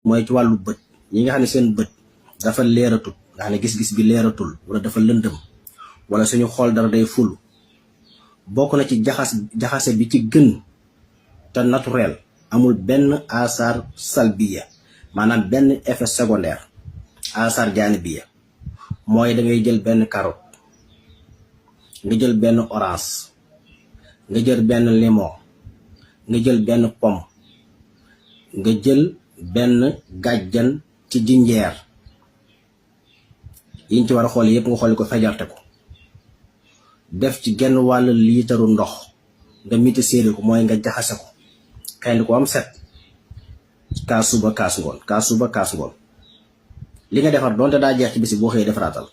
mooy ci wàllu bët ñi nga xam ne seen bët dafa leeratul nga xam ne gis-gis bi leeratul wala dafa lëndëm wala suñu xool dara day ful bokk na ci jaxase bi ci gën te naturel amul benn asar salbiya maanaam benn effet secondaire asar jaanibiya mooy da ngay jël benn carotte nga jël benn orange nga jël benn limon nga jël benn pomme nga jël benn gàjjan ci jinjeer yiñ ci war a xool yépp nga xooli ko fejarte ko def ci genn wàll liitaru ndox nga miti séeri ko mooy nga jaxase ko xëy ko am set kaas suba kaas ngoon kaas suba kaas ngoon li nga defar donte daa jeex ci bisi boo xëyee defaraatal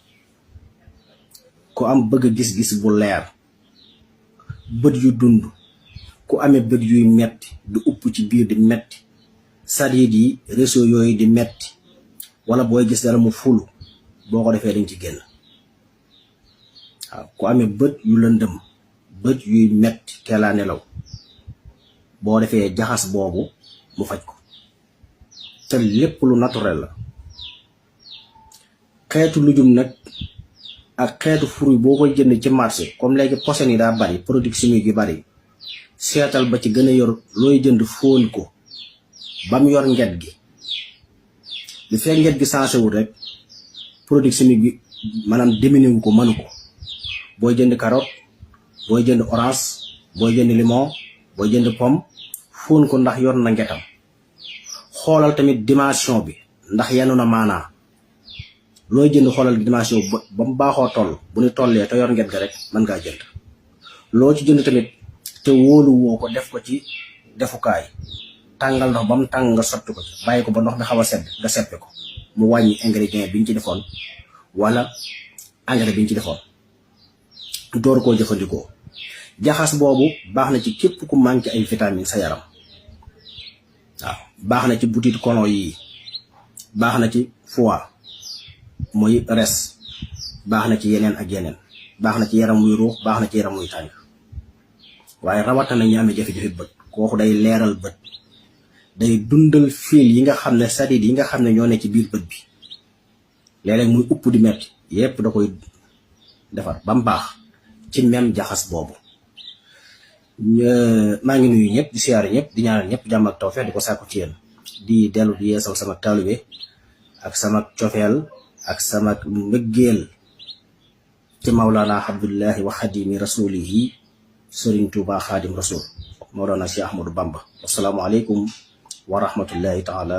ku am bëgg gis-gis bu leer bët yu dund ku amee bët yuy metti du upp ci biir di metti sadiid yi réseau yooyu di metti wala booy gis dara mu fulu boo ko defee dañ ci génn waaw ku amee bët yu lëndëm bët yuy metti teelaa nelaw boo defee jaxas boobu mu faj ko te lépp lu naturel la xeetu lujum nag ak xeetu fruit boo koy jënd ci marché comme léegi posen yi daa bari produits chimiques yi bari seetal ba ci gën a yor looy jënd fóon ko bam yor nget gi li fekk nget gi sensé wul rek produits chimiques bi maanaam diminué wu ko mënu ko booy jënd carotte booy jënd orange booy jënd limon booy jënd pomme fóon ko ndax yor na ngetam xoolal tamit dimension bi ndax yenu na maanaa looy jënd xoolal dimension ba mu baaxoo toll bu ñu tollee te yor nget ga rek mën ngaa jënd loo ci jënd tamit te wóolu woo ko def ko ci defukaay tàngal ndox ba mu tàng nga sotti ko ci bàyyi ko ba ndox mi xaw a sedd nga seppe ko mu wàññi ingrédient bi ñu ci defoon wala engrais bi ñu ci defoon door koo jëfandikoo jaxas boobu baax na ci képp ku manqué ay vitamines sa yaram waaw baax na ci butit colon yi baax na ci foie mooy res baax na ci yeneen ak yeneen baax na ci yaram muy ruux baax na ci yaram muy tàng waaye rawatina ñu amee jafe-jafe bët kooku day leeral bët day dundal fil yi nga xam ne sadiid yi nga xam ne ñoo ne ci biir bët bi léeg-léeg muy upp di metti yépp da koy defar ba mu baax ci même jaxas boobu maa ngi nuyu ñëpp di siyaare ñëpp di ñaanal ñëpp jàmm ak tawfeex di ko sàkku ci yéen di dellu di yeesal sama taalibe ak sama cofeel ak sama mbëggeel ci Mawlana Abdullahi wa xadimi rasulihi Sëriñ Tuuba Xaadim Rasul Mawlana Cheikh Ahmadou Bamba assalaamu aleykum wa rahmatullahi taala